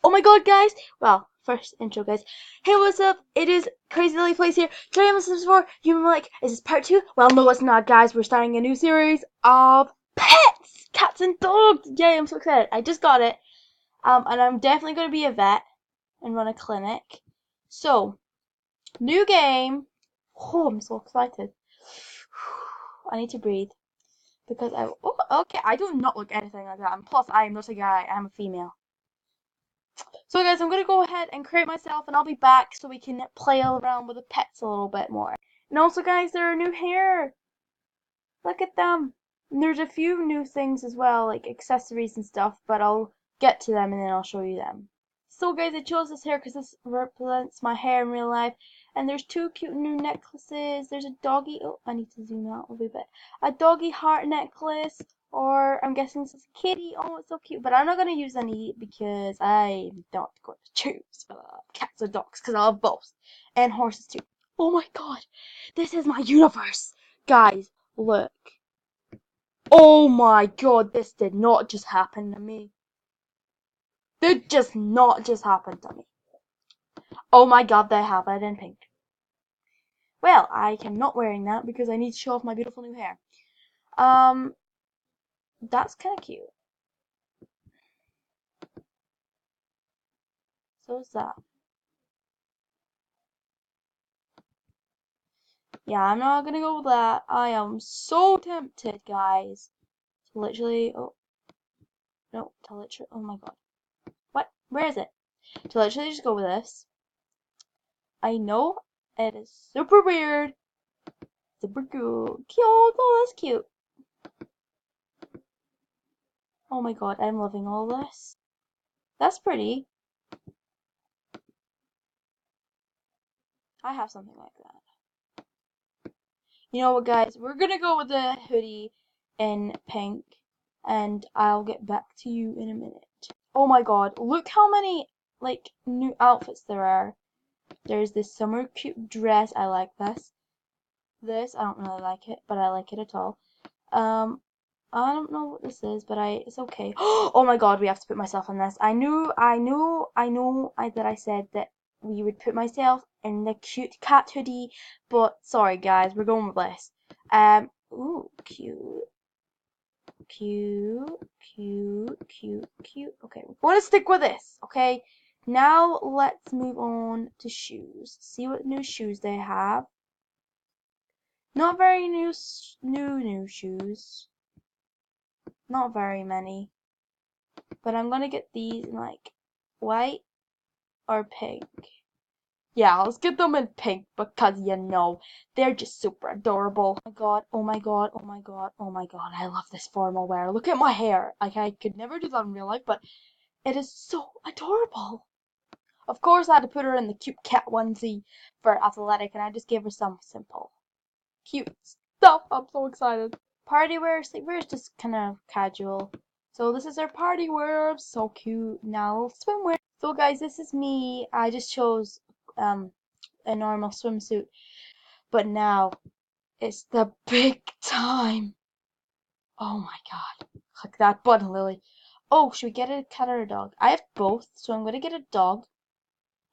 Oh my god, guys! Well, first intro, guys. Hey, what's up? It is Crazy Lily Place here. Today I'm Sims 4. You may be like, is this part 2? Well, no, it's not, guys. We're starting a new series of pets! Cats and dogs! Yay, I'm so excited. I just got it. And I'm definitely going to be a vet and run a clinic. So, new game. Oh, I'm so excited. I need to breathe. Because okay, I do not look anything like that. And plus, I am not a guy. I'm a female. So guys, I'm going to go ahead and create myself and I'll be back so we can play around with the pets a little bit more. And also guys, there are new hair. Look at them. And there's a few new things as well, like accessories and stuff, but I'll get to them and then I'll show you them. So guys, I chose this hair because this represents my hair in real life. And there's two cute new necklaces. There's a doggy, oh, I need to zoom out a wee bit. A doggy heart necklace, or I'm guessing this is a kitty. Oh, it's so cute. But I'm not going to use any because I'm not going to choose cats or dogs because I love both. And horses too. Oh my god, this is my universe. Guys, look. Oh my god, this did not just happen to me. Did just not just happen to me. Oh my god, they have it in pink. Well, I am not wearing that because I need to show off my beautiful new hair. Um, that's kind of cute. So is that. Yeah, I'm not gonna go with that. I am so tempted, guys. To literally, oh, no, to literally, oh my god. What? Where is it? To literally just go with this. I know it is super weird. Super cool. Cute. Oh, that's cute. Oh my god, I'm loving all this. That's pretty. I have something like that. You know what, guys? We're gonna go with the hoodie in pink, and I'll get back to you in a minute. Oh my god, look how many, like, new outfits there are. There's this summer cute dress. I like this. This, I don't really like it, but I like it at all. Um, I don't know what this is, but it's okay. Oh my god, we have to put myself in this. I that I said that we would put myself in the cute cat hoodie, but sorry guys, we're going with this. Ooh, cute, cute, cute, cute, cute. Okay, we're going to stick with this, okay? Now let's move on to shoes. See what new shoes they have. Not very new shoes. Not very many. But I'm gonna get these in like white or pink. Yeah, let's get them in pink because you know they're just super adorable. Oh my god, oh my god, oh my god, oh my god, I love this formal wear. Look at my hair. Like I could never do that in real life, but it is so adorable. Of course I had to put her in the cute cat onesie for athletic and I just gave her some simple cute stuff. I'm so excited. Party wear, sleepwear is just kind of casual. So this is our party wear. So cute. Now swimwear. So guys, this is me. I just chose a normal swimsuit, but now it's the big time. Oh my god. Look at that button, Lily. Oh, should we get a cat or a dog? I have both, so I'm gonna get a dog.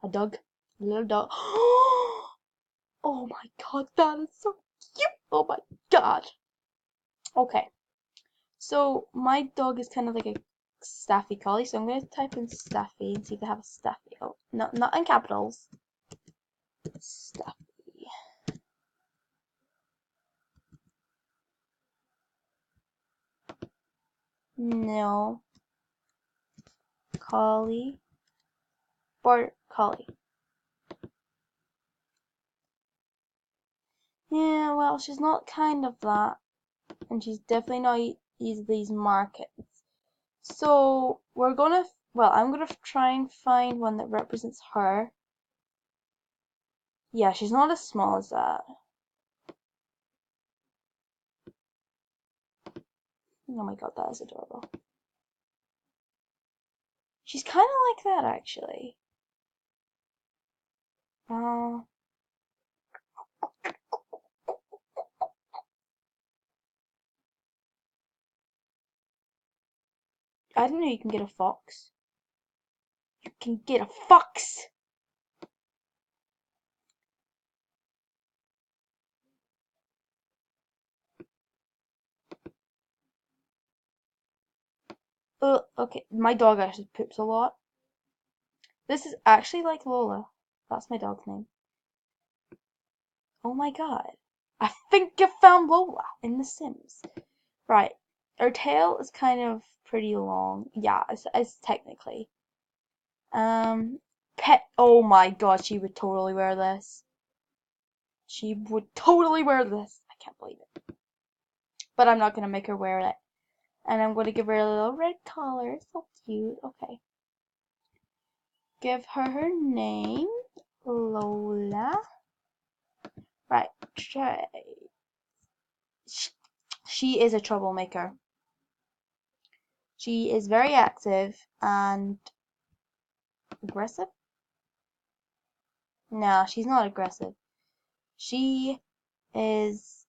A dog. A little dog. Oh my god, that is so cute. Oh my god. Okay. So my dog is kind of like a Staffy collie, so I'm going to type in Staffy and see if they have a Staffy. Oh, no, not in capitals. Staffy. No. Collie. Border collie. Yeah, well, she's not kind of that, and she's definitely not these markets. So we're gonna, well, I'm gonna try and find one that represents her. Yeah, she's not as small as that. Oh my god, that is adorable. She's kind of like that, actually. Uh, I didn't know you can get a fox. You can get a fox. Okay, my dog actually poops a lot. This is actually like Lola. That's my dog's name. Oh my god. I think I found Lola in The Sims. Right. Her tail is kind of pretty long. Yeah, it's technically. Pet. Oh my god, she would totally wear this. She would totally wear this. I can't believe it. But I'm not gonna make her wear it. And I'm gonna give her a little red collar. So cute. Okay. Give her her name. Lola. Right. She is a troublemaker. She is very active and aggressive. No, she's not aggressive. She is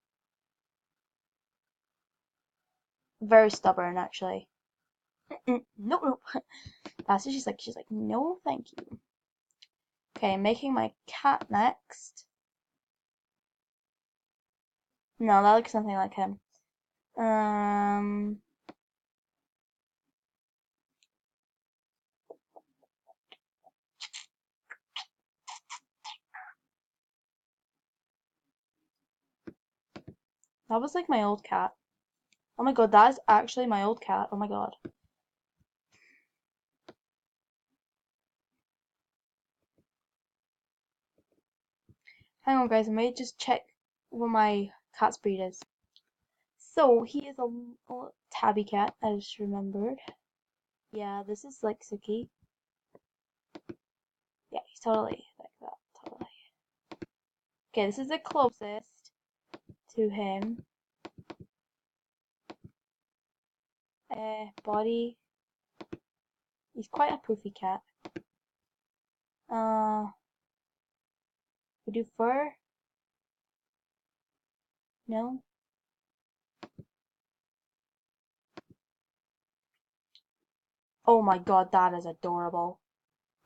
very stubborn, actually. No, no. That's what she's like. She's like, no, thank you. Okay, making my cat next. No, that looks something like him. Um, that was like my old cat. Oh my god, that is actually my old cat. Oh my god. Hang on, guys. I may just check what my cat's breed is. So he is a tabby cat. I just remembered. Yeah, this is like Suki. Yeah, he's totally like that. Totally. Okay, this is the closest to him. Body. He's quite a poofy cat. We do fur? No? Oh my god, that is adorable.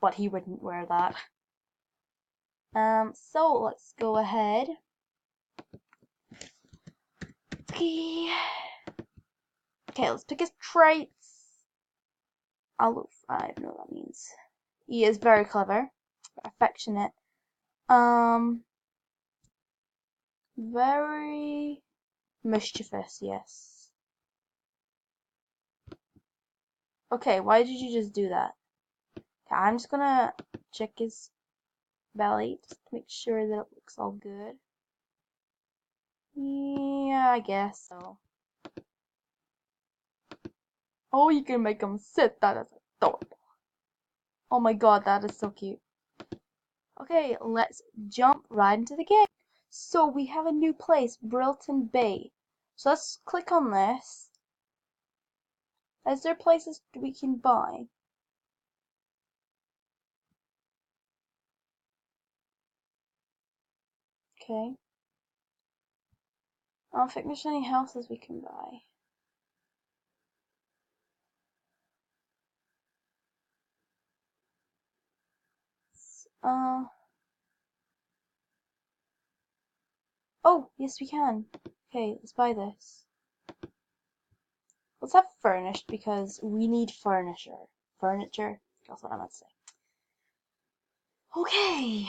But he wouldn't wear that. So let's go ahead. Okay, let's pick his traits. Aloof, I don't know what that means. He is very clever, affectionate. Very mischievous, yes. Okay, why did you just do that? Okay, I'm just gonna check his belly just to make sure that it looks all good. Yeah, I guess so. Oh, you can make him sit. That is adorable. Oh my god, that is so cute. Okay, let's jump right into the game. So we have a new place, Brilton Bay. So let's click on this. Is there places we can buy? Okay. I don't think there's any houses we can buy. Uh, oh, yes we can. Okay, let's buy this. Let's have furnished because we need furniture. Furniture? That's what I meant to say. Okay.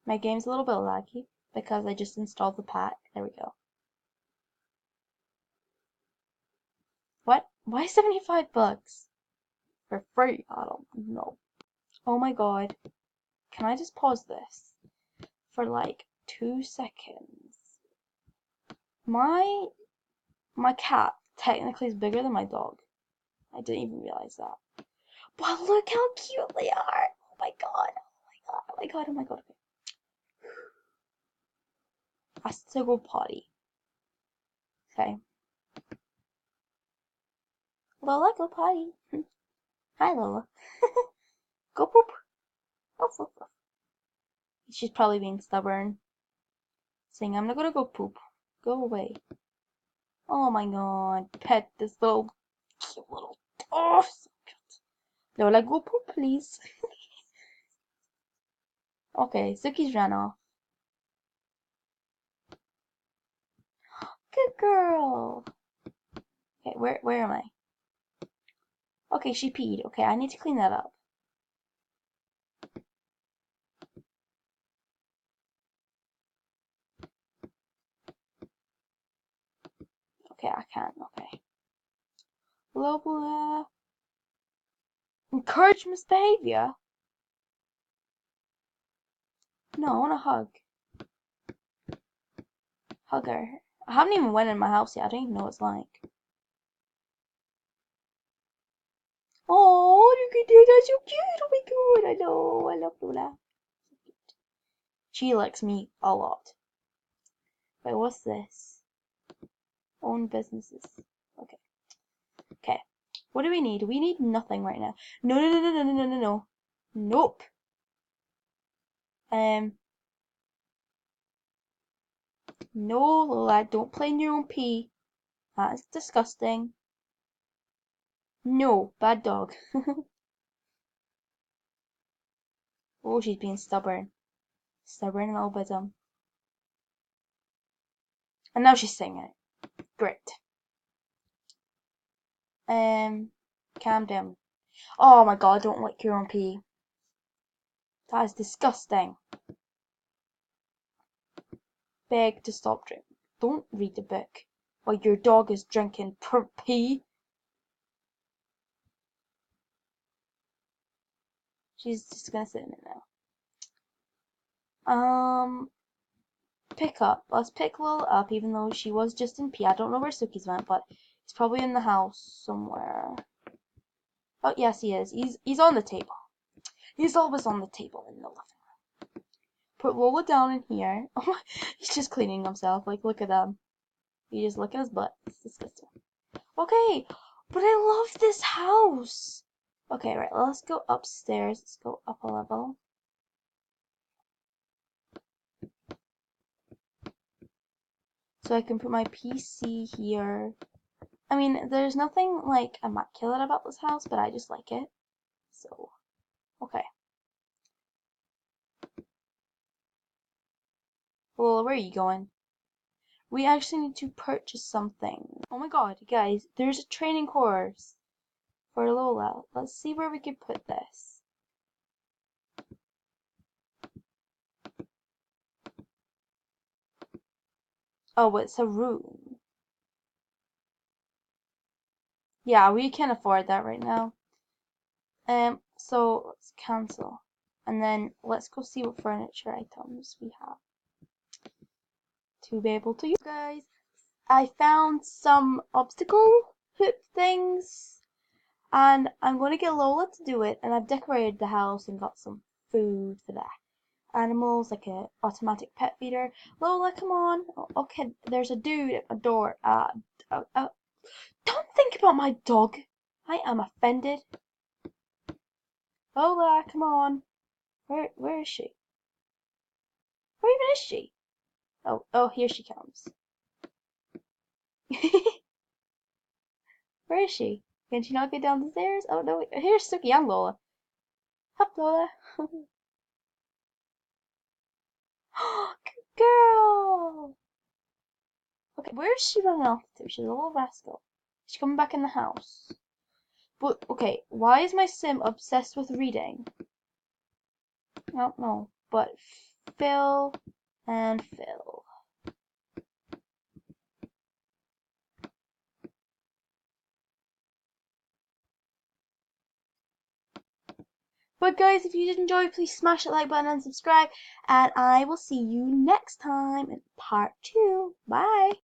My game's a little bit laggy because I just installed the pack. There we go. What? Why 75 bucks? For free? I don't know. Oh my god. Can I just pause this for like 2 seconds? My cat technically is bigger than my dog. I didn't even realize that. But look how cute they are. Oh my god. Oh my god. Oh my god. Oh my god. Okay. I still go potty. Okay. Lola, go potty. Hi, Lola. Go poop. Oh, poop. She's probably being stubborn. Saying, I'm not gonna go poop. Go away. Oh my god. Pet this little cute little. Oh, so They were like, go poop, please. Okay, Suki's ran off. Good girl. Okay, where am I? Okay, she peed. Okay, I need to clean that up. Okay, I can't. Okay. Blah blah. Encourage misbehavior? No, I want a hug. Hug her. I haven't even went in my house yet. I don't even know what it's like. Oh, you can do that. So cute. Oh my god. I know. I love Lola. She likes me a lot. Wait, what's this? Own businesses. Okay. Okay. What do we need? We need nothing right now. No, no, no, no, no, no, no, no, no. Nope. No, Lola, don't play in your own pee. That is disgusting. No, bad dog. Oh, she's being stubborn. Stubborn little bit. And now she's singing. Great. Calm down. Oh my god, don't lick your own pee. That is disgusting. Beg to stop drinking. Don't read the book while your dog is drinking pee. She's just gonna sit in it now. Pick up. Let's pick Lil up, even though she was just in pee. I don't know where Suki's went, but he's probably in the house somewhere. Oh yes, he is. He's on the table. He's always on the table in the living room. Put Lola down in here. Oh my, he's just cleaning himself. Like, look at him. You just look at his butt. It's disgusting. Okay, but I love this house. Okay, right. Let's go upstairs. Let's go up a level. So I can put my PC here. I mean, there's nothing like immaculate about this house, but I just like it. So, okay. Well, where are you going? We actually need to purchase something. Oh my god, guys, there's a training course for Lola. Let's see where we could put this. Oh, it's a room. Yeah, we can afford that right now. So let's cancel. And then let's go see what furniture items we have to be able to use. Guys, I found some obstacle hoop things and I'm going to get Lola to do it, and I've decorated the house and got some food for the animals, like a automatic pet feeder. Lola, come on. Okay, there's a dude at my door. Don't think about my dog. I am offended. Lola, come on. Where is she? Where even is she? Oh, here she comes. Where is she? Can she not get down the stairs? Oh no, here's Suki and Lola. Up, Lola. Good girl. Okay, where is she running off to? She's a little rascal. She's coming back in the house. But okay, why is my sim obsessed with reading? I don't know. But fill and fill. But guys, if you did enjoy, please smash that like button and subscribe. And I will see you next time in part 2. Bye!